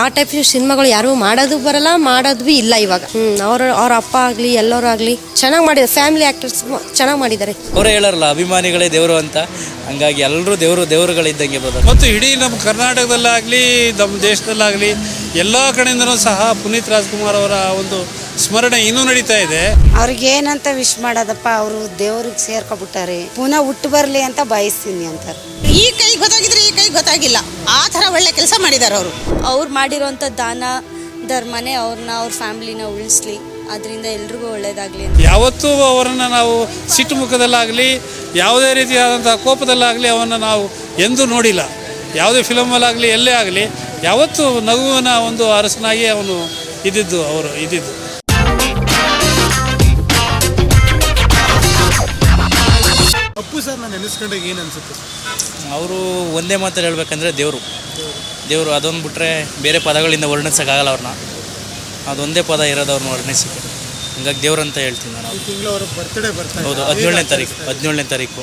ಆ ಟೈಪ್ ಸಿನಿಮಾಗಳು ಯಾರು ಮಾಡೋದು ಬರಲ್ಲ, ಮಾಡೋದು ಇಲ್ಲ ಇವಾಗ. ಅವ್ರ ಅಪ್ಪ ಆಗಲಿ ಎಲ್ಲರೂ ಆಗಲಿ ಚೆನ್ನಾಗಿ ಮಾಡಿದ್ದಾರೆ, ಫ್ಯಾಮಿಲಿ ಆ್ಯಕ್ಟರ್ಸ್ ಚೆನ್ನಾಗಿ ಮಾಡಿದ್ದಾರೆ. ಅವರೇ ಹೇಳಾರಲ್ಲ, ಅಭಿಮಾನಿಗಳೇ ದೇವರು ಅಂತ, ಹಂಗಾಗಿ ಎಲ್ಲರೂ ದೇವರುಗಳಿದ್ದಂಗೆ ಬರೋದು. ಮತ್ತು ಇಡೀ ನಮ್ಮ ಕರ್ನಾಟಕದಲ್ಲಾಗಲಿ ನಮ್ಮ ದೇಶದಲ್ಲಾಗಲಿ ಎಲ್ಲ ಕಡೆಯಿಂದನೂ ಸಹ ಪುನೀತ್ ರಾಜ್ಕುಮಾರ್ ಅವರ ಒಂದು ಸ್ಮರಣೆ ಇನ್ನೂ ನಡೀತಾ ಇದೆ. ಅವ್ರಿಗೆ ಏನಂತ ವಿಶ್ ಮಾಡೋದಪ್ಪ, ಅವರು ದೇವ್ರಿಗೆ ಸೇರ್ಕೊಬಿಟ್ಟಾರೆ, ಪುನಃ ಹುಟ್ಟು ಬರಲಿ ಅಂತ ಬಯಸ್ತೀನಿ ಅಂತಾರೆ. ಈ ಕೈ ಗೊತ್ತಾಗಿದ್ರೆ ಈ ಕೈ ಗೊತ್ತಾಗಿಲ್ಲ, ಆ ಥರ ಒಳ್ಳೆ ಕೆಲಸ ಮಾಡಿದ್ದಾರೆ ಅವರು. ಅವ್ರು ಮಾಡಿರೋಂಥ ದಾನ ಧರ್ಮನೇ ಅವ್ರ ಫ್ಯಾಮಿಲಿನ ಉಳಿಸ್ಲಿ, ಅದರಿಂದ ಎಲ್ರಿಗೂ ಒಳ್ಳೇದಾಗಲಿ. ಯಾವತ್ತೂ ಅವರನ್ನು ನಾವು ಸಿಟ್ಟು ಮುಖದಲ್ಲಾಗಲಿ ಯಾವುದೇ ರೀತಿಯಾದಂಥ ಕೋಪದಲ್ಲಾಗಲಿ ಅವನ್ನು ನಾವು ಎಂದೂ ನೋಡಿಲ್ಲ. ಯಾವುದೇ ಫಿಲಮಲ್ಲಾಗಲಿ ಎಲ್ಲೇ ಆಗಲಿ ಯಾವತ್ತೂ ನಗುವಿನ ಒಂದು ಅರಸನಾಗಿ ಅವನು ಇದ್ದಿದ್ದು. ಅಪ್ಪು ಸರ್ ನಾನು ನೆನೆಸ್ಕೊಂಡಾಗ ಏನು ಅನಿಸುತ್ತೆ? ಅವರು ಒಂದೇ ಮಾತಲ್ಲಿ ಹೇಳ್ಬೇಕಂದ್ರೆ ದೇವರು ಅದೊಂದು ಬಿಟ್ಟರೆ ಬೇರೆ ಪದಗಳಿಂದ ವರ್ಣಿಸೋಕ್ಕಾಗಲ್ಲ ಅವ್ರನ್ನ. ಅದೊಂದೇ ಪದ ಇರೋದು ಅವ್ರನ್ನ ವರ್ಣಿಸಿಕೆ, ಹಂಗಾಗಿ ದೇವ್ರು ಅಂತ ಹೇಳ್ತೀನಿ ನಾನು. ತಿಂಗಳು ಅವರ ಬರ್ತ್ಡೇ ಬರ್ತಾರೆ. ಹೌದು, 17ನೇ ತಾರೀಕು.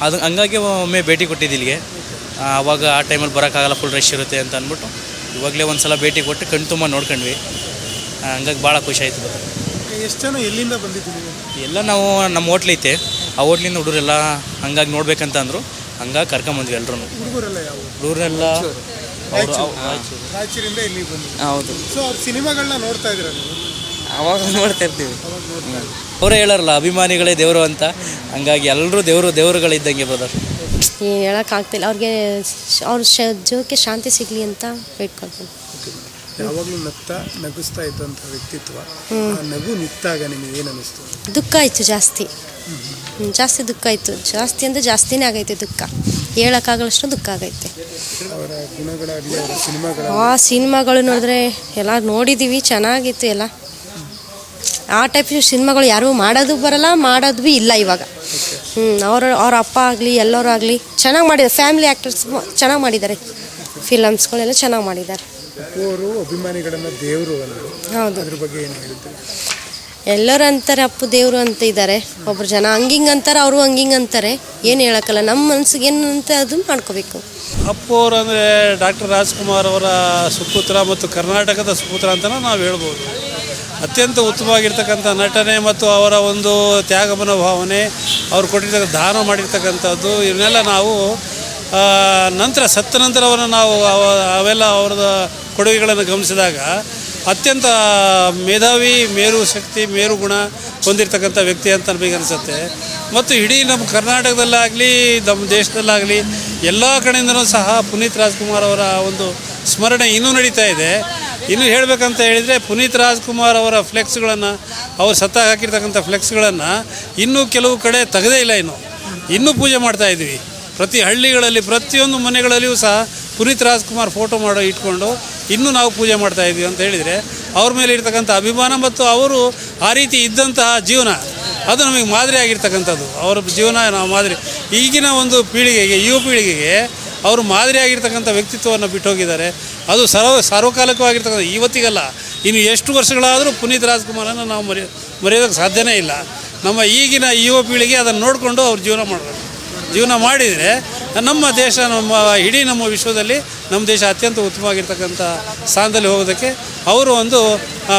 ಅದು ಹಂಗಾಗಿ ಒಮ್ಮೆ ಭೇಟಿ ಕೊಟ್ಟಿದ್ದು ಇಲ್ಲಿಗೆ. ಆವಾಗ ಆ ಟೈಮಲ್ಲಿ ಬರೋಕ್ಕಾಗಲ್ಲ, ಫುಲ್ ರಶ್ ಇರುತ್ತೆ ಅಂತ ಅಂದ್ಬಿಟ್ಟು ಇವಾಗಲೇ ಒಂದು ಸಲ ಭೇಟಿ ಕೊಟ್ಟು ಕಣ್ಣು ತುಂಬ ನೋಡ್ಕೊಂಡ್ವಿ. ಹಂಗಾಗಿ ಭಾಳ ಖುಷಿ ಆಯಿತು. ಎಷ್ಟು ಜನ ಎಲ್ಲಿಂದ ಬಂದಿದ್ದೀವಿ? ಎಲ್ಲ ನಾವು ನಮ್ಮ ಹೋಟ್ಲೈತೆ, ಆ ಹೋಟ್ಲಿಂದ ಹುಡುಗರೆಲ್ಲ ಹಂಗಾಗಿ ನೋಡ್ಬೇಕಂತ ಅಂದರು, ಹಂಗಾಗಿ ಕರ್ಕೊಂಬಂದ್ವಿ ಎಲ್ಲರೂ. ಹುಡುಗರೆಲ್ಲ ಯಾವ ಹುಡುಗರೆಲ್ಲ ರಾಯಚೂರಿಂದ ಇಲ್ಲಿ ಬಂದು. ಹೌದು. ಸೊ ಅವ್ರ ಸಿನಿಮಾಗಳನ್ನ ನೋಡ್ತಾ ಇದ್ದೀರಾ ನೀವು? ಅವಾಗ ನೋಡ್ತಾ ಇರ್ತೀವಿ. ಅವರೇ ಹೇಳಾರಲ್ಲ, ಅಭಿಮಾನಿಗಳೇ ದೇವರು ಅಂತ, ಹಂಗಾಗಿ ಎಲ್ಲರೂ ದೇವರುಗಳಿದ್ದಂಗೆ ಬ್ರದರ್. ಏನು ಹೇಳೋಕ್ಕಾಗ್ತಿಲ್ಲ, ಅವ್ರಿಗೆ ಅವ್ರ ಜೀವಕ್ಕೆ ಶಾಂತಿ ಸಿಗಲಿ ಅಂತ ಬೇಡ್ಕೊಳ್ತೀನಿ. ಯಾವಾಗಲೂ ನಗಿಸ್ತಾ ಇದ್ದಂಥ ವ್ಯಕ್ತಿತ್ವ, ಆ ನಗು ನಿಂತಾಗ ನಿಮಗೆ ಏನು ಅನ್ನಿಸ್ತು? ದುಃಖ ಆಯಿತು, ಜಾಸ್ತಿ ದುಃಖ ಆಯಿತು. ಜಾಸ್ತಿ ಅಂದರೆ ಜಾಸ್ತಿನೇ ಆಗೈತೆ ದುಃಖ, ಹೇಳೋಕ್ಕಾಗಲಷ್ಟು ದುಃಖ ಆಗೈತೆ. ಅವರ ಗುಣಗಳಾಗಲಿ ಅವರ ಸಿನಿಮಾಗಳ ಆ ಸಿನಿಮಾಗಳು ನೋಡಿದ್ರೆ ಎಲ್ಲ ನೋಡಿದ್ದೀವಿ, ಚೆನ್ನಾಗಿತ್ತು ಎಲ್ಲ. ಆ ಟೈಪ್ ಸಿನಿಮಾಗಳು ಯಾರು ಮಾಡೋದು ಬರಲ್ಲ, ಮಾಡೋದು ಇಲ್ಲ ಇವಾಗ. ಅವ್ರ ಅಪ್ಪ ಆಗಲಿ ಎಲ್ಲರೂ ಆಗಲಿ ಚೆನ್ನಾಗಿ ಮಾಡಿದ್ದಾರೆ, ಫ್ಯಾಮಿಲಿ ಆ್ಯಕ್ಟರ್ಸ್ ಚೆನ್ನಾಗಿ ಮಾಡಿದ್ದಾರೆ, ಫಿಲಮ್ಸ್ಗಳೆಲ್ಲ ಚೆನ್ನಾಗಿ ಮಾಡಿದ್ದಾರೆ. ಅವರು ಅಭಿಮಾನಿಗಳನ್ನು ದೇವರು ಅಂದರು. ಹೌದು. ಅದ್ರ ಬಗ್ಗೆ ಏನು ಹೇಳ್ತೀವಿ? ಎಲ್ಲರೂ ಅಂತಾರೆ ಅಪ್ಪು ದೇವರು ಅಂತ ಇದ್ದಾರೆ, ಒಬ್ಬರು ಜನ ಹಂಗಿಂಗೆ ಅಂತಾರೆ, ಅವರು ಹಂಗಿಂಗೆ ಅಂತಾರೆ. ಏನು ಹೇಳೋಕ್ಕಲ್ಲ, ನಮ್ಮ ಮನಸ್ಸಿಗೆ ಏನು ಅಂತ ಅದು ಮಾಡ್ಕೋಬೇಕು. ಅಪ್ಪು ಅವರು ಅಂದರೆ ಡಾಕ್ಟರ್ ರಾಜ್ಕುಮಾರ್ ಅವರ ಸುಪುತ್ರ ಮತ್ತು ಕರ್ನಾಟಕದ ಸುಪುತ್ರ ಅಂತಲೂ ನಾವು ಹೇಳ್ಬೋದು. ಅತ್ಯಂತ ಉತ್ತಮವಾಗಿರ್ತಕ್ಕಂಥ ನಟನೆ ಮತ್ತು ಅವರ ಒಂದು ತ್ಯಾಗ ಮನೋಭಾವನೆ, ಅವ್ರು ಕೊಟ್ಟಿರ್ತಕ್ಕಂಥ ದಾನ ಮಾಡಿರ್ತಕ್ಕಂಥದ್ದು, ಇವನ್ನೆಲ್ಲ ನಾವು ನಂತರ ಸತ್ತ ನಂತರವನ್ನು ನಾವು ಅವೆಲ್ಲ ಅವರದ ಕೊಡುಗೆಗಳನ್ನು ಗಮನಿಸಿದಾಗ ಅತ್ಯಂತ ಮೇಧಾವಿ, ಮೇರು ಶಕ್ತಿ, ಮೇರು ಗುಣ ಹೊಂದಿರತಕ್ಕಂಥ ವ್ಯಕ್ತಿ ಅಂತ ನಮಗೆ ಅನಿಸುತ್ತೆ. ಮತ್ತು ಇಡೀ ನಮ್ಮ ಕರ್ನಾಟಕದಲ್ಲಾಗಲಿ ನಮ್ಮ ದೇಶದಲ್ಲಾಗಲಿ ಎಲ್ಲ ಕಡೆಯಿಂದನೂ ಸಹ ಪುನೀತ್ ರಾಜ್ಕುಮಾರ್ ಅವರ ಒಂದು ಸ್ಮರಣೆ ಇನ್ನೂ ನಡೀತಾ ಇದೆ. ಇನ್ನು ಹೇಳಬೇಕಂತ ಹೇಳಿದರೆ ಪುನೀತ್ ರಾಜ್ಕುಮಾರ್ ಅವರ ಫ್ಲೆಕ್ಸ್ಗಳನ್ನು, ಅವರು ಸತ್ತಾಗ ಹಾಕಿರ್ತಕ್ಕಂಥ ಫ್ಲೆಕ್ಸ್ಗಳನ್ನು ಇನ್ನೂ ಕೆಲವು ಕಡೆ ತೆಗೆದೇ ಇಲ್ಲ, ಇನ್ನೂ ಪೂಜೆ ಮಾಡ್ತಾಯಿದ್ವಿ. ಪ್ರತಿ ಹಳ್ಳಿಗಳಲ್ಲಿ ಪ್ರತಿಯೊಂದು ಮನೆಗಳಲ್ಲಿಯೂ ಸಹ ಪುನೀತ್ ರಾಜ್ಕುಮಾರ್ ಫೋಟೋ ಇಟ್ಕೊಂಡು ಇನ್ನೂ ನಾವು ಪೂಜೆ ಮಾಡ್ತಾಯಿದ್ವಿ ಅಂತ ಹೇಳಿದರೆ ಅವ್ರ ಮೇಲೆ ಇರ್ತಕ್ಕಂಥ ಅಭಿಮಾನ ಮತ್ತು ಅವರು ಆ ರೀತಿ ಇದ್ದಂತಹ ಜೀವನ ಅದು ನಮಗೆ ಮಾದರಿ ಆಗಿರ್ತಕ್ಕಂಥದ್ದು. ಅವರ ಜೀವನ ನಾವು ಮಾದರಿ. ಈಗಿನ ಒಂದು ಪೀಳಿಗೆಗೆ, ಯುವ ಪೀಳಿಗೆಗೆ ಅವರು ಮಾದರಿ ಆಗಿರ್ತಕ್ಕಂಥ ವ್ಯಕ್ತಿತ್ವವನ್ನು ಬಿಟ್ಟು ಹೋಗಿದ್ದಾರೆ. ಅದು ಸಾರ್ವಕಾಲಿಕವಾಗಿರ್ತಕ್ಕಂಥ, ಇವತ್ತಿಗಲ್ಲ, ಇನ್ನು ಎಷ್ಟು ವರ್ಷಗಳಾದರೂ ಪುನೀತ್ ರಾಜ್ಕುಮಾರನ್ನು ನಾವು ಮರೆಯೋದಕ್ಕೆ ಸಾಧ್ಯನೇ ಇಲ್ಲ. ನಮ್ಮ ಈಗಿನ ಯುವ ಪೀಳಿಗೆ ಅದನ್ನು ನೋಡಿಕೊಂಡು ಅವ್ರು ಜೀವನ ಮಾಡಿದರೆ ನಮ್ಮ ದೇಶ, ಇಡೀ ನಮ್ಮ ವಿಶ್ವದಲ್ಲಿ ನಮ್ಮ ದೇಶ ಅತ್ಯಂತ ಉತ್ತಮವಾಗಿರ್ತಕ್ಕಂಥ ಸ್ಥಾನದಲ್ಲಿ ಹೋಗೋದಕ್ಕೆ ಅವರು ಒಂದು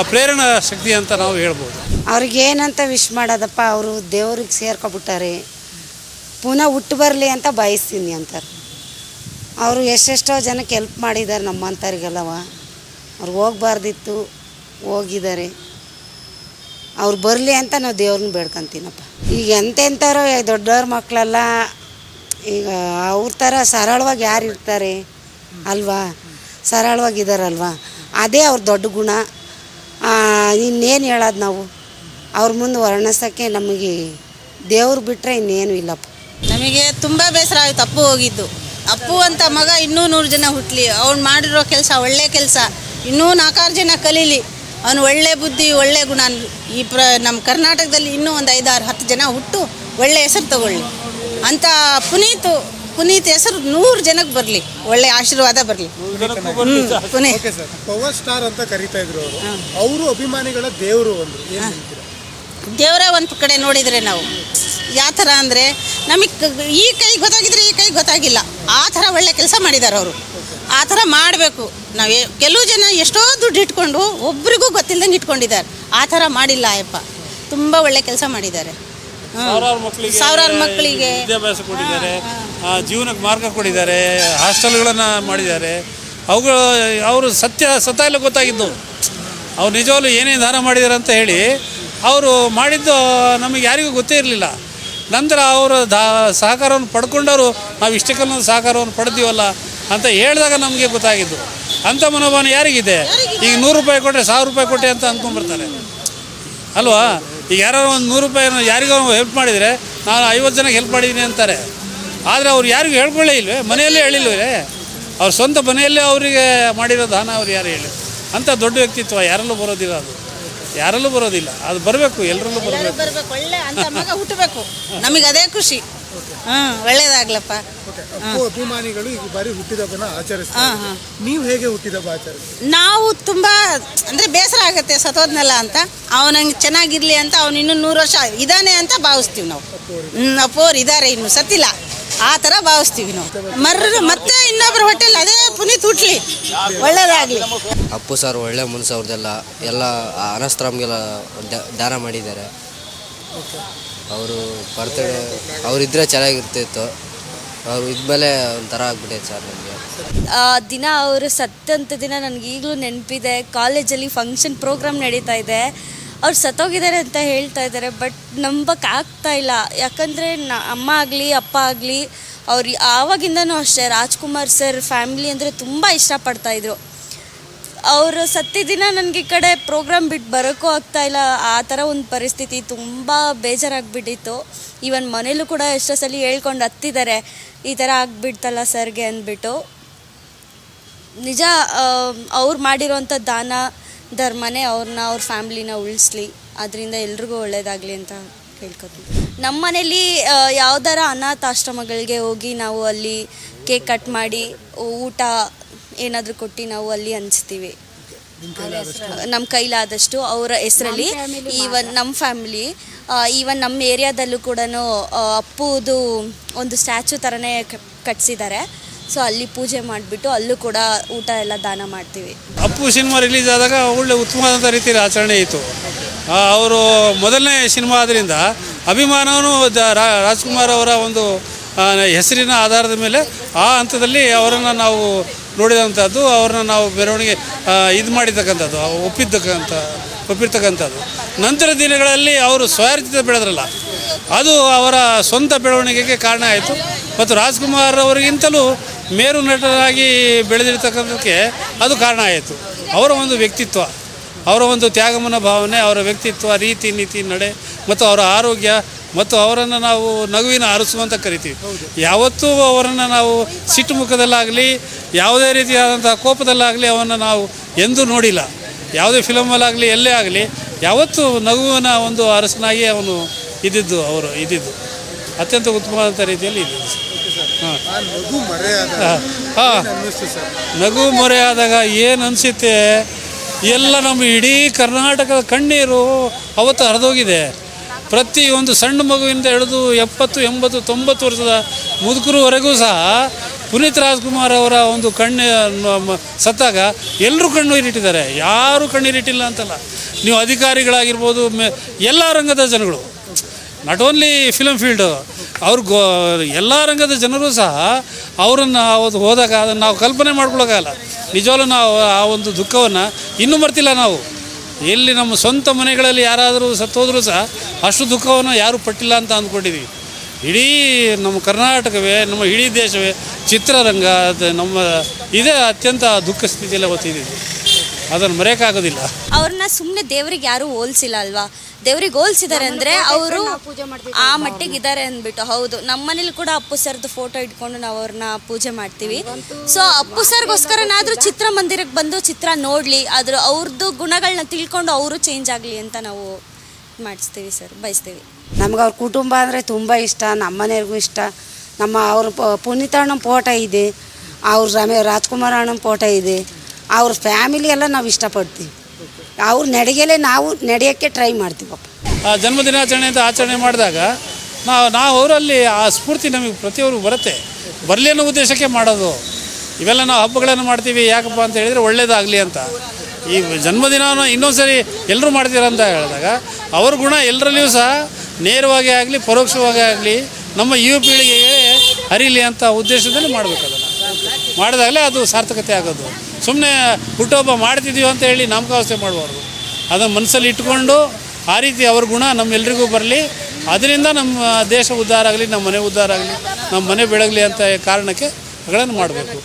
ಪ್ರೇರಣಾ ಶಕ್ತಿ ಅಂತ ನಾವು ಹೇಳ್ಬೋದು. ಅವ್ರಿಗೆ ಏನಂತ ವಿಶ್ ಮಾಡೋದಪ್ಪ, ಅವರು ದೇವ್ರಿಗೆ ಸೇರ್ಕೊಬಿಟ್ಟಾರೆ, ಪುನಃ ಹುಟ್ಟು ಬರಲಿ ಅಂತ ಬಯಸ್ತೀನಿ ಅಂತಾರೆ. ಅವರು ಎಷ್ಟೆಷ್ಟೋ ಜನಕ್ಕೆ ಹೆಲ್ಪ್ ಮಾಡಿದ್ದಾರೆ ನಮ್ಮಂಥವ್ರಿಗೆಲ್ಲವ. ಅವ್ರು ಹೋಗ್ಬಾರ್ದಿತ್ತು, ಹೋಗಿದ್ದಾರೆ. ಅವ್ರು ಬರಲಿ ಅಂತ ನಾವು ದೇವ್ರನ್ನ ಬೇಡ್ಕೊತೀನಪ್ಪ. ಈಗ ಎಂತೆಂಥವ್ರು ದೊಡ್ಡವ್ರ ಮಕ್ಕಳೆಲ್ಲ ಈಗ ಅವ್ರ ಥರ ಸರಳವಾಗಿ ಯಾರು ಇರ್ತಾರೆ ಅಲ್ವಾ? ಸರಳವಾಗಿದ್ದಾರಲ್ವ, ಅದೇ ಅವ್ರ ದೊಡ್ಡ ಗುಣ. ಇನ್ನೇನು ಹೇಳೋದು ನಾವು ಅವ್ರ ಮುಂದೆ ವರ್ಣಿಸೋಕ್ಕೆ? ನಮಗೆ ದೇವ್ರು ಬಿಟ್ಟರೆ ಇನ್ನೇನು ಇಲ್ಲಪ್ಪ. ನಮಗೆ ತುಂಬ ಬೇಸರ ಆಯಿತು ಅಪ್ಪು ಹೋಗಿದ್ದು. ಅಪ್ಪು ಅಂತ ಮಗ ಇನ್ನೂ 100 ಜನ ಹುಟ್ಟಲಿ, ಅವ್ನು ಮಾಡಿರೋ ಕೆಲಸ ಒಳ್ಳೆ ಕೆಲಸ, ಇನ್ನೂ 4-6 ಜನ ಕಲೀಲಿ. ಅವನು ಒಳ್ಳೆ ಬುದ್ಧಿ, ಒಳ್ಳೆ ಗುಣ. ನಮ್ಮ ಕರ್ನಾಟಕದಲ್ಲಿ ಇನ್ನೂ ಒಂದು 5-6-10 ಜನ ಹುಟ್ಟು ಒಳ್ಳೆ ಹೆಸರು ತಗೊಳ್ಳಿ ಅಂತ ಪುನೀತ್ ಹೆಸರು 100 ಜನಕ್ಕೆ ಬರಲಿ, ಒಳ್ಳೆ ಆಶೀರ್ವಾದ ಬರಲಿ. ಪವರ್ ಸ್ಟಾರ್ ಅಂತ ಕರೀತಾ ಇದ್ರು ಅವರು ಅಭಿಮಾನಿಗಳ ದೇವರು ಅಂದರು. ದೇವರೇ ಒಂದು ಕಡೆ ನೋಡಿದರೆ ನಾವು ಯಾವ ಥರ ಅಂದರೆ, ನಮಗೆ ಈ ಕೈ ಗೊತ್ತಾಗಿದ್ರೆ ಈ ಕೈ ಗೊತ್ತಾಗಿಲ್ಲ, ಆ ಥರ ಒಳ್ಳೆ ಕೆಲಸ ಮಾಡಿದ್ದಾರೆ ಅವರು. ಆ ಥರ ಮಾಡಬೇಕು. ನಾವು ಕೆಲವು ಜನ ಎಷ್ಟೋ ದುಡ್ಡು ಇಟ್ಕೊಂಡು ಒಬ್ರಿಗೂ ಗೊತ್ತಿಲ್ಲದಂಗೆ ಇಟ್ಕೊಂಡಿದ್ದಾರೆ. ಆ ಥರ ಮಾಡಿಲ್ಲ ಅಯ್ಯಪ್ಪ, ತುಂಬ ಒಳ್ಳೆ ಕೆಲಸ ಮಾಡಿದ್ದಾರೆ. ಸಾವಿರಾರು ಮಕ್ಕಳಿಗೆ ವಿದ್ಯಾಭ್ಯಾಸ ಕೊಟ್ಟಿದ್ದಾರೆ, ಜೀವನಕ್ಕೆ ಮಾರ್ಗ ಕೊಟ್ಟಿದ್ದಾರೆ, ಹಾಸ್ಟೆಲ್ಗಳನ್ನು ಮಾಡಿದ್ದಾರೆ. ಅವುಗಳು ಅವರು ಸತ್ಯ ಎಲ್ಲ ಗೊತ್ತಾಗಿದ್ದು. ಅವ್ರು ನಿಜವಾಗ್ಲೂ ಏನೇನು ದಾನ ಮಾಡಿದ್ದಾರೆ ಅಂತ ಹೇಳಿ ಅವರು ಮಾಡಿದ್ದು ನಮಗೆ ಯಾರಿಗೂ ಗೊತ್ತೇ ಇರಲಿಲ್ಲ. ನಂತರ ಅವರ ಸಹಕಾರವನ್ನು ಪಡ್ಕೊಂಡವರು ನಾವು ಇಷ್ಟಕ್ಕೆಲ್ಲ ಸಹಕಾರವನ್ನು ಪಡೆದೀವಲ್ಲ ಅಂತ ಹೇಳಿದಾಗ ನಮಗೆ ಗೊತ್ತಾಗಿದ್ದು. ಅಂಥ ಮನೋಭಾವನೆ ಯಾರಿಗಿದೆ? ಈಗ 100 ರೂಪಾಯಿ ಕೊಟ್ಟರೆ 1000 ರೂಪಾಯಿ ಕೊಟ್ಟೆ ಅಂತ ಅಂದ್ಕೊಂಡ್ಬರ್ತಾರೆ ಅಲ್ವಾ? ಈಗ ಯಾರೋ ಒಂದು 100 ರೂಪಾಯಿನ ಯಾರಿಗೋ ಹೆಲ್ಪ್ ಮಾಡಿದರೆ ನಾನು 50 ಜನಕ್ಕೆ ಹೆಲ್ಪ್ ಮಾಡಿದ್ದೀನಿ ಅಂತಾರೆ. ಆದರೆ ಅವ್ರು ಯಾರಿಗೂ ಹೇಳ್ಕೊಳ್ಳೇ ಇಲ್ವೇ? ಮನೆಯಲ್ಲೇ ಹೇಳಿಲ್ವೇ? ಅವ್ರ ಸ್ವಂತ ಮನೆಯಲ್ಲೇ ಅವರಿಗೆ ಮಾಡಿರೋ ದಾನ ಅವ್ರು ಯಾರು ಹೇಳಿ? ಅಂಥ ದೊಡ್ಡ ವ್ಯಕ್ತಿತ್ವ ಯಾರಲ್ಲೂ ಬರೋದಿಲ್ಲ, ಯಾರಲ್ಲೂ ಬರೋದಿಲ್ಲ. ಅದು ಬರಬೇಕು, ಎಲ್ಲರಲ್ಲೂ ಬರಬೇಕು. ಒಳ್ಳೆ ಅಂತ ಮಗ ಹುಟ್ಟಬೇಕು, ನಮಗೆ ಅದೇ ಖುಷಿ. ಒಳ್ಳೇದಾಗ್ಲಪ್ಪ. ಅಭಿಮಾನಿಗಳು ಈಗ ಬಾರಿ ಹುಟ್ಟಿದಬ್ಬನ ಆಚರಿಸ್ತಾರೆ. ನೀವು ಹೇಗೆ ಹುಟ್ಟಿದಬ್ಬ ಆಚರಿಸ್ತೀರಿ? ನಾವು ತುಂಬ ಅಂದರೆ ಬೇಸರ ಆಗುತ್ತೆ ಸತ್ತೋದ್ನಲ್ಲ ಅಂತ. ಅವನಂಗೆ ಚೆನ್ನಾಗಿರಲಿ ಅಂತ ಅವನು ಇನ್ನೂ 100 ವರ್ಷ ಇದ್ದಾನೆ ಅಂತ ಭಾವಿಸ್ತೀವಿ ನಾವು. ಅಪ್ಪೋರು ಇದ್ದಾರೆ, ಇನ್ನೂ ಸತ್ತಿಲ್ಲ, ಆ ಥರ ಭಾವಿಸ್ತೀವಿ ನಾವು. ಮತ್ತೆ ಇನ್ನೊಬ್ಬರ ಹೊಟ್ಟೆಲ್ ಅದೇ ಪುನೀತ್ ಹುಟ್ಲಿ, ಒಳ್ಳೇದಾಗಲಿ. ಅಪ್ಪು ಸರ್ ಒಳ್ಳೆ ಮನಸ್ಸು ಅವ್ರದ್ದೆಲ್ಲ, ಎಲ್ಲ ಅನಾಥಾಶ್ರಮಗೆಲ್ಲ ದಾನ ಮಾಡಿದ್ದಾರೆ. ಅವರು ಬರ್ತಡೇ ಅವರಿದ್ದರೆ ಚೆನ್ನಾಗಿರ್ತಿತ್ತು. ಅವರು ಇದ್ಮೇಲೆ ಒಂಥರ ಆಗ್ಬಿಟ್ಟೈತೆ ಸರ್ ನನಗೆ. ದಿನ ಅವರು ಸತ್ತಂಥ ದಿನ ನನಗೆ ಈಗಲೂ ನೆನಪಿದೆ. ಕಾಲೇಜಲ್ಲಿ ಫಂಕ್ಷನ್ ಪ್ರೋಗ್ರಾಮ್ ನಡೀತಾ ಇದೆ, ಅವ್ರು ಸತ್ತೋಗಿದ್ದಾರೆ ಅಂತ ಹೇಳ್ತಾ ಇದ್ದಾರೆ. ಬಟ್ ನಂಬಕ್ಕಾಗ್ತಾ ಇಲ್ಲ. ಯಾಕಂದರೆ ಅಮ್ಮ ಆಗಲಿ ಅಪ್ಪ ಆಗಲಿ ಅವ್ರು ಆವಾಗಿಂದನೂ ಅಷ್ಟೇ ರಾಜ್ಕುಮಾರ್ ಸರ್ ಫ್ಯಾಮಿಲಿ ಅಂದರೆ ತುಂಬ ಇಷ್ಟಪಡ್ತಾಯಿದ್ರು. ಅವರು ಸತ್ತಿದ್ದಿನ ನನಗೆ ಈ ಕಡೆ ಪ್ರೋಗ್ರಾಮ್ ಬಿಟ್ಟು ಬರೋಕ್ಕೂ ಆಗ್ತಾಯಿಲ್ಲ. ಆ ಥರ ಒಂದು ಪರಿಸ್ಥಿತಿ, ತುಂಬ ಬೇಜಾರಾಗಿಬಿಟ್ಟಿತ್ತು. ಈವನ್ ಮನೇಲೂ ಕೂಡ ಎಷ್ಟೋ ಸಲ ಹೇಳ್ಕೊಂಡು ಹತ್ತಿದ್ದಾರೆ, ಈ ಥರ ಆಗಿಬಿಡ್ತಲ್ಲ ಸರ್ಗೆ ಅಂದ್ಬಿಟ್ಟು. ನಿಜ, ಅವ್ರು ಮಾಡಿರೋಂಥ ದಾನ ಧರ್ಮನೇ ಅವ್ರ ಫ್ಯಾಮ್ಲಿನ ಉಳಿಸ್ಲಿ, ಅದರಿಂದ ಎಲ್ರಿಗೂ ಒಳ್ಳೆಯದಾಗಲಿ ಅಂತ ಕೇಳ್ಕೊತೀವಿ. ನಮ್ಮ ಮನೇಲಿ ಯಾವ್ದಾರ ಅನಾಥಾಶ್ರಮಗಳಿಗೆ ಹೋಗಿ ನಾವು ಅಲ್ಲಿ ಕೇಕ್ ಕಟ್ ಮಾಡಿ ಊಟ ಏನಾದರೂ ಕೊಟ್ಟು ನಾವು ಅಲ್ಲಿ ಹಂಚ್ತೀವಿ ನಮ್ಮ ಕೈಲಾದಷ್ಟು ಅವರ ಹೆಸರಲ್ಲಿ. ಈವನ್ ನಮ್ಮ ಫ್ಯಾಮಿಲಿ, ಈವನ್ ನಮ್ಮ ಏರಿಯಾದಲ್ಲೂ ಕೂಡ ಅಪ್ಪುದು ಒಂದು ಸ್ಟ್ಯಾಚು ಥರನೇ ಕಟ್ಸಿದ್ದಾರೆ. ಸೊ ಅಲ್ಲಿ ಪೂಜೆ ಮಾಡಿಬಿಟ್ಟು ಅಲ್ಲೂ ಕೂಡ ಊಟ ಎಲ್ಲ ದಾನ ಮಾಡ್ತೀವಿ. ಅಪ್ಪು ಸಿನಿಮಾ ರಿಲೀಸ್ ಆದಾಗ ಒಳ್ಳೆ ಉತ್ತಮವಾದಂಥ ರೀತಿಯಲ್ಲಿ ಆಚರಣೆ ಇತ್ತು. ಅವರು ಮೊದಲನೇ ಸಿನಿಮಾ ಆದ್ದರಿಂದ ಅಭಿಮಾನವೂ ರಾಜ್ಕುಮಾರ್ ಅವರ ಒಂದು ಹೆಸರಿನ ಆಧಾರದ ಮೇಲೆ ಆ ಹಂತದಲ್ಲಿ ಅವರನ್ನು ನಾವು ನೋಡಿದಂಥದ್ದು, ಅವ್ರನ್ನ ನಾವು ಮೆರವಣಿಗೆ ಇದು ಮಾಡಿರ್ತಕ್ಕಂಥದ್ದು, ಒಪ್ಪಿರ್ತಕ್ಕಂಥದ್ದು. ನಂತರ ದಿನಗಳಲ್ಲಿ ಅವರು ಸ್ವಯರ್ಜಿತ ಬೆಳೆದ್ರಲ್ಲ, ಅದು ಅವರ ಸ್ವಂತ ಬೆಳವಣಿಗೆಗೆ ಕಾರಣ ಆಯಿತು. ಮತ್ತು ರಾಜ್ಕುಮಾರ್ ಅವರಿಗಿಂತಲೂ ಮೇರು ನಟರಾಗಿ ಬೆಳೆದಿರ್ತಕ್ಕಂಥದ್ದಕ್ಕೆ ಅದು ಕಾರಣ ಆಯಿತು. ಅವರ ಒಂದು ವ್ಯಕ್ತಿತ್ವ, ಅವರ ಒಂದು ತ್ಯಾಗಮನ ಭಾವನೆ, ಅವರ ವ್ಯಕ್ತಿತ್ವ, ರೀತಿ ನೀತಿ ನಡೆ ಮತ್ತು ಅವರ ಆರೋಗ್ಯ ಮತ್ತು ಅವರನ್ನು ನಾವು ನಗುವಿನ ಅರಸು ಅಂತ ಕರಿತೀವಿ. ಯಾವತ್ತೂ ಅವರನ್ನು ನಾವು ಸಿಟ್ಟು ಮುಖದಲ್ಲಾಗಲಿ ಯಾವುದೇ ರೀತಿಯಾದಂಥ ಕೋಪದಲ್ಲಾಗಲಿ ಅವನ್ನು ನಾವು ಎಂದೂ ನೋಡಿಲ್ಲ. ಯಾವುದೇ ಫಿಲಮಲ್ಲಾಗಲಿ ಎಲ್ಲೇ ಆಗಲಿ ಯಾವತ್ತೂ ನಗುವಿನ ಒಂದು ಅರಸನಾಗಿ ಅವನು ಇದ್ದಿದ್ದು ಅತ್ಯಂತ ಉತ್ತಮವಾದಂಥ ರೀತಿಯಲ್ಲಿ ಇದ್ದಿದ್ದು. ನಗು ಮೊರೆಯಾದಾಗ ಏನು ಅನಿಸುತ್ತೆ, ಎಲ್ಲ ನಮ್ಮ ಇಡೀ ಕರ್ನಾಟಕದ ಕಣ್ಣೀರು ಅವತ್ತು ಹರಿದೋಗಿದೆ. ಪ್ರತಿ ಒಂದು ಸಣ್ಣ ಮಗುವಿಂದ ಹಿಡಿದು 70, 80, 90 ವರ್ಷದ ಮುದುಕರವರೆಗೂ ಸಹ ಪುನೀತ್ ರಾಜ್ಕುಮಾರ್ ಅವರ ಒಂದು ಸತ್ತಾಗ ಎಲ್ಲರೂ ಕಣ್ಣೀರಿಟ್ಟಿದ್ದಾರೆ. ಯಾರೂ ಕಣ್ಣೀರಿಟ್ಟಿಲ್ಲ ಅಂತಲ್ಲ. ನೀವು ಅಧಿಕಾರಿಗಳಾಗಿರ್ಬೋದು, ಎಲ್ಲ ರಂಗದ ಜನಗಳು, ನಾಟ್ ಓನ್ಲಿ ಫಿಲಮ್ ಫೀಲ್ಡು, ಎಲ್ಲ ರಂಗದ ಜನರು ಸಹ ಅವರನ್ನು ಅವತ್ತು ಹೋದಾಗ ಅದನ್ನು ನಾವು ಕಲ್ಪನೆ ಮಾಡ್ಕೊಳ್ಳೋಕ್ಕಾಗಲ್ಲ. ನಿಜವಾಗ್ಲೂ ನಾವು ಆ ಒಂದು ದುಃಖವನ್ನು ಇನ್ನೂ ಮರ್ತಿಲ್ಲ. ನಾವು ಎಲ್ಲಿ ನಮ್ಮ ಸ್ವಂತ ಮನೆಗಳಲ್ಲಿ ಯಾರಾದರೂ ಸತ್ತೋದ್ರೂ ಸಹ ಅಷ್ಟು ದುಃಖವನ್ನು ಯಾರೂ ಪಟ್ಟಿಲ್ಲ ಅಂತ ಅಂದ್ಕೊಂಡಿದ್ದೀವಿ. ಇಡೀ ನಮ್ಮ ಕರ್ನಾಟಕವೇ, ನಮ್ಮ ಇಡೀ ದೇಶವೇ, ಚಿತ್ರರಂಗ ನಮ್ಮ ಇದೇ ಅತ್ಯಂತ ದುಃಖ ಸ್ಥಿತಿಯಲ್ಲಿ ಓದ್ತಿದ್ದೀವಿ. ಅದನ್ನು ಮರೆಯೋಕ್ಕಾಗೋದಿಲ್ಲ. ಅವ್ರನ್ನ ಸುಮ್ಮನೆ ದೇವ್ರಿಗೆ ಯಾರೂ ಹೋಲಿಸಿಲ್ಲ ಅಲ್ವಾ? ದೇವ್ರಿಗೆ ಹೋಲಿಸಿದ್ದಾರೆ ಅಂದರೆ ಅವರು ಆ ಮಟ್ಟಿಗೆ ಇದ್ದಾರೆ ಅಂದ್ಬಿಟ್ಟು. ಹೌದು, ನಮ್ಮ ಮನೇಲಿ ಕೂಡ ಅಪ್ಪು ಸರ್ದು ಫೋಟೋ ಇಟ್ಕೊಂಡು ನಾವು ಅವ್ರನ್ನ ಪೂಜೆ ಮಾಡ್ತೀವಿ. ಸೊ ಅಪ್ಪು ಸರ್ಗೋಸ್ಕರನಾದರೂ ಚಿತ್ರಮಂದಿರಕ್ಕೆ ಬಂದು ಚಿತ್ರ ನೋಡಲಿ, ಅವ್ರದ್ದು ಗುಣಗಳನ್ನ ತಿಳ್ಕೊಂಡು ಅವರು ಚೇಂಜ್ ಆಗಲಿ ಅಂತ ನಾವು ಮಾಡಿಸ್ತೀವಿ ಸರ್, ಬಯಸ್ತೀವಿ. ನಮ್ಗೆ ಅವ್ರ ಕುಟುಂಬ ಅಂದರೆ ತುಂಬ ಇಷ್ಟ, ನಮ್ಮ ಮನೆಯವ್ರಿಗೂ ಇಷ್ಟ. ಅವ್ರ ಪುನೀತ್ ಅಣ್ಣನ ಫೋಟೋ ಇದೆ, ಅವ್ರ ರಾಜ್ಕುಮಾರ್ ಅಣ್ಣನ ಫೋಟೋ ಇದೆ. ಅವ್ರ ಫ್ಯಾಮಿಲಿ ಎಲ್ಲ ನಾವು ಇಷ್ಟಪಡ್ತೀವಿ. ಅವ್ರ ನಡೆಗೆಲೆ ನಾವು ನಡೆಯೋಕ್ಕೆ ಟ್ರೈ ಮಾಡ್ತೀವಪ್ಪ. ಜನ್ಮದಿನಾಚರಣೆ ಅಂತ ಆಚರಣೆ ಮಾಡಿದಾಗ ನಾವು ಅವರಲ್ಲಿ ಆ ಸ್ಫೂರ್ತಿ ನಮಗೆ ಪ್ರತಿಯೊಬ್ಬರು ಬರುತ್ತೆ. ಬರಲಿ ಅನ್ನೋ ಉದ್ದೇಶಕ್ಕೆ ಮಾಡೋದು. ಇವೆಲ್ಲ ನಾವು ಹಬ್ಬಗಳನ್ನು ಮಾಡ್ತೀವಿ ಯಾಕಪ್ಪ ಅಂತ ಹೇಳಿದರೆ ಒಳ್ಳೇದಾಗಲಿ ಅಂತ. ಈ ಜನ್ಮದಿನವನ್ನು ಇನ್ನೊಂದ್ಸರಿ ಎಲ್ಲರೂ ಮಾಡ್ತೀರ ಅಂತ ಹೇಳಿದಾಗ ಅವ್ರ ಗುಣ ಎಲ್ಲರಲ್ಲಿಯೂ ಸಹ ನೇರವಾಗಿ ಆಗಲಿ ಪರೋಕ್ಷವಾಗಿ ಆಗಲಿ ನಮ್ಮ ಯುವ ಪೀಳಿಗೆಗೆ ಹರಿಲಿ ಅಂತ ಉದ್ದೇಶದಲ್ಲಿ ಮಾಡಬೇಕು. ಅದನ್ನು ಮಾಡಿದಾಗಲೇ ಅದು ಸಾರ್ಥಕತೆ ಆಗೋದು. ಸುಮ್ಮನೆ ಹುಟ್ಟುಹಬ್ಬ ಮಾಡ್ತಿದ್ದೀವಿ ಅಂತ ಹೇಳಿ ನಾಮಕಾವಸ್ಥೆ ಮಾಡಬಾರ್ದು. ಅದನ್ನು ಮನಸ್ಸಲ್ಲಿ ಇಟ್ಕೊಂಡು ಆ ರೀತಿ ಅವ್ರ ಗುಣ ನಮ್ಮೆಲ್ರಿಗೂ ಬರಲಿ, ಅದರಿಂದ ನಮ್ಮ ದೇಶ ಉದ್ಧಾರ ಆಗಲಿ, ನಮ್ಮ ಮನೆ ಉದ್ಧಾರ ಆಗಲಿ, ನಮ್ಮ ಮನೆ ಬೆಳಗಲಿ ಅಂತ ಕಾರಣಕ್ಕೆ ಅವುಗಳನ್ನು ಮಾಡಬೇಕು.